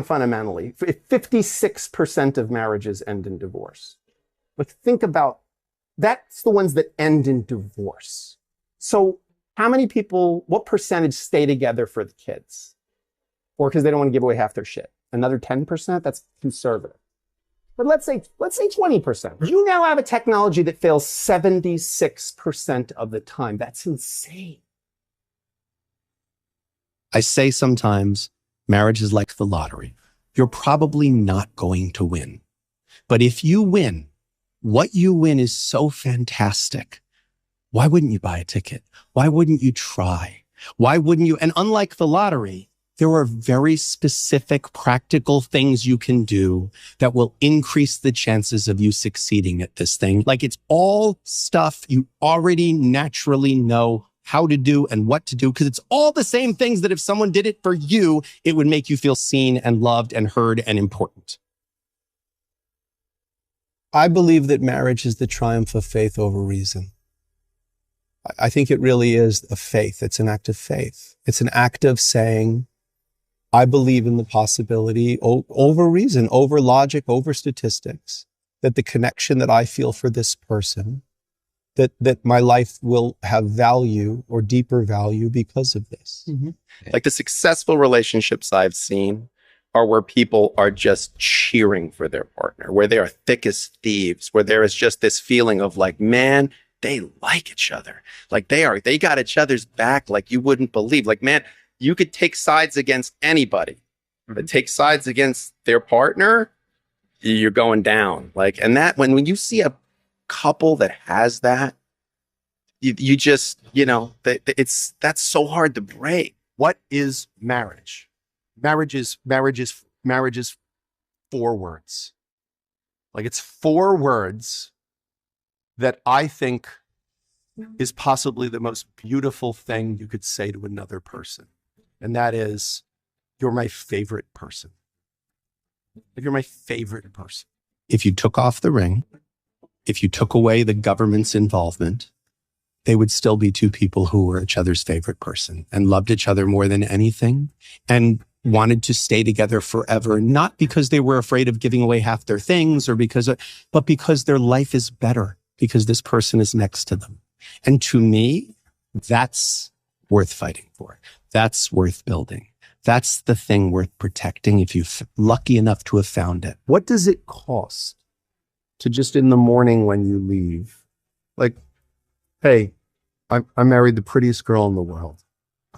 fundamentally, 56% of marriages end in divorce. Like, think about, that's the ones that end in divorce. So how many people, what percentage stay together for the kids? Or because they don't want to give away half their shit? Another 10%? That's conservative. But let's say 20%. You now have a technology that fails 76% of the time. That's insane. I say sometimes marriage is like the lottery. You're probably not going to win. But if you win, what you win is so fantastic. Why wouldn't you buy a ticket? Why wouldn't you try? Why wouldn't you? And unlike the lottery, there are very specific practical things you can do that will increase the chances of you succeeding at this thing. Like, it's all stuff you already naturally know how to do and what to do, because it's all the same things that if someone did it for you, it would make you feel seen and loved and heard and important. I believe that marriage is the triumph of faith over reason. I think it really is a faith. It's an act of faith. It's an act of saying, I believe in the possibility over reason, over logic, over statistics, that the connection that I feel for this person, that my life will have value or deeper value because of this. Mm-hmm. Like, the successful relationships I've seen are where people are just cheering for their partner, where they are thick as thieves, where there is just this feeling of like, man, they like each other. Like, they got each other's back like you wouldn't believe. Like, man, you could take sides against anybody, but take sides against their partner, you're going down. Like, and that when you see a couple that has that, you just, you know, that's so hard to break. What is marriage? Marriage is 4 words. Like, it's 4 words that I think is possibly the most beautiful thing you could say to another person. And that is, you're my favorite person. You're my favorite person. If you took off the ring, if you took away the government's involvement, they would still be 2 people who were each other's favorite person and loved each other more than anything and wanted to stay together forever, not because they were afraid of giving away half their things but because their life is better because this person is next to them. And to me, that's worth fighting for. That's worth building. That's the thing worth protecting if you're lucky enough to have found it. What does it cost to just in the morning when you leave, like, hey, I married the prettiest girl in the world.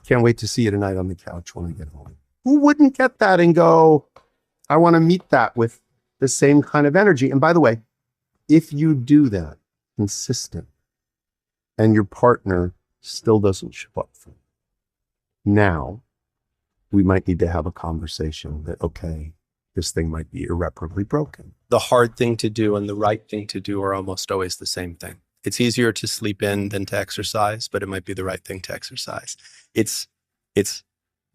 Can't wait to see you tonight on the couch when I get home. Who wouldn't get that and go, I want to meet that with the same kind of energy? And by the way, if you do that consistent and your partner still doesn't show up for you, now we might need to have a conversation that, okay, this thing might be irreparably broken. The hard thing to do and the right thing to do are almost always the same thing. It's easier to sleep in than to exercise, but it might be the right thing to exercise. It's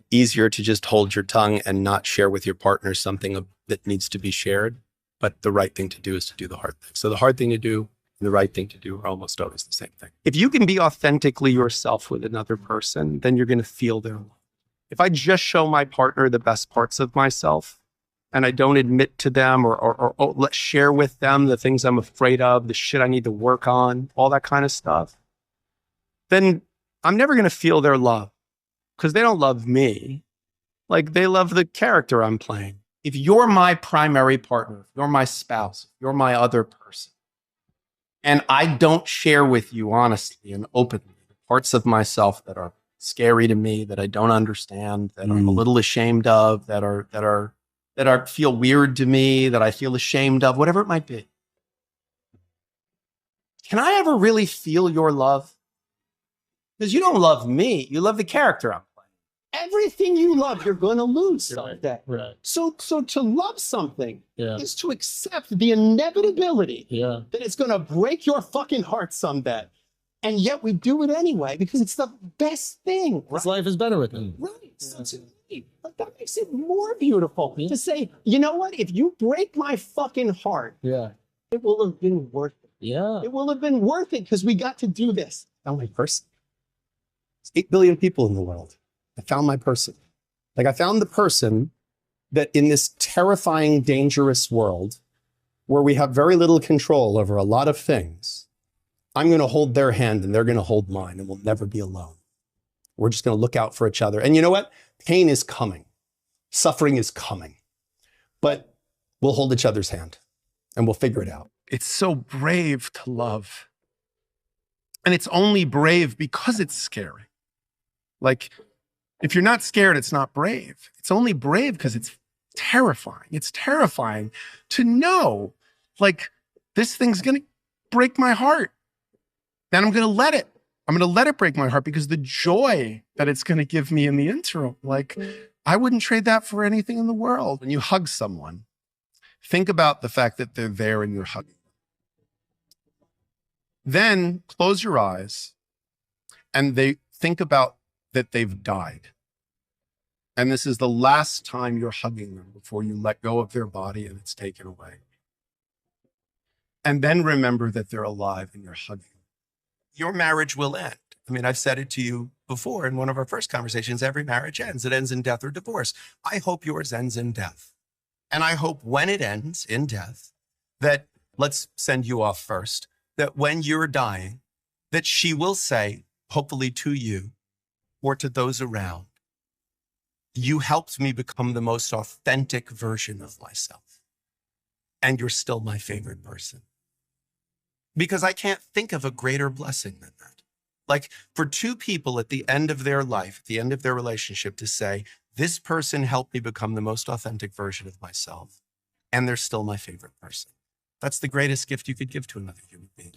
easier to just hold your tongue and not share with your partner something that needs to be shared, but the right thing to do is to do the hard thing. So the hard thing to do and the right thing to do are almost always the same thing. If you can be authentically yourself with another person, then you're going to feel their love. If I just show my partner the best parts of myself and I don't admit to them or let's share with them the things I'm afraid of, the shit I need to work on, all that kind of stuff, then I'm never going to feel their love because they don't love me. Like, they love the character I'm playing. If you're my primary partner, if you're my spouse, if you're my other person, and I don't share with you honestly and openly the parts of myself that are scary to me, that I don't understand, that I'm a little ashamed of, that feel weird to me, that I feel ashamed of, whatever it might be. Can I ever really feel your love? Because you don't love me, you love the character I'm playing. Everything you love, you're going to lose someday. Right. So to love something Yeah. is to accept the inevitability Yeah. that it's going to break your fucking heart someday. And yet we do it anyway because it's the best thing. His life is better with him. Right. So to me, but that makes it more beautiful to say, you know what? If you break my fucking heart, Yeah. it will have been worth it. Yeah. It will have been worth it because we got to do this. Found my person. There's 8 billion people in the world. I found my person. Like, I found the person that in this terrifying, dangerous world where we have very little control over a lot of things, I'm going to hold their hand and they're going to hold mine, and we'll never be alone. We're just going to look out for each other. And you know what? Pain is coming. Suffering is coming. But we'll hold each other's hand and we'll figure it out. It's so brave to love. And it's only brave because it's scary. Like, if you're not scared, it's not brave. It's only brave because it's terrifying. It's terrifying to know, like, this thing's going to break my heart. And I'm going to let it. I'm going to let it break my heart because the joy that it's going to give me in the interim, like, I wouldn't trade that for anything in the world. When you hug someone, think about the fact that they're there and you're hugging. Then close your eyes and they think about that they've died. And this is the last time you're hugging them before you let go of their body and it's taken away. And then remember that they're alive and you're hugging them. Your marriage will end. I mean, I've said it to you before in one of our first conversations, every marriage ends. It ends in death or divorce. I hope yours ends in death. And I hope when it ends in death, that, let's send you off first, that when you're dying, that she will say, hopefully to you or to those around, you helped me become the most authentic version of myself. And you're still my favorite person. Because I can't think of a greater blessing than that. Like, for two people at the end of their life, at the end of their relationship, to say, this person helped me become the most authentic version of myself, and they're still my favorite person. That's the greatest gift you could give to another human being.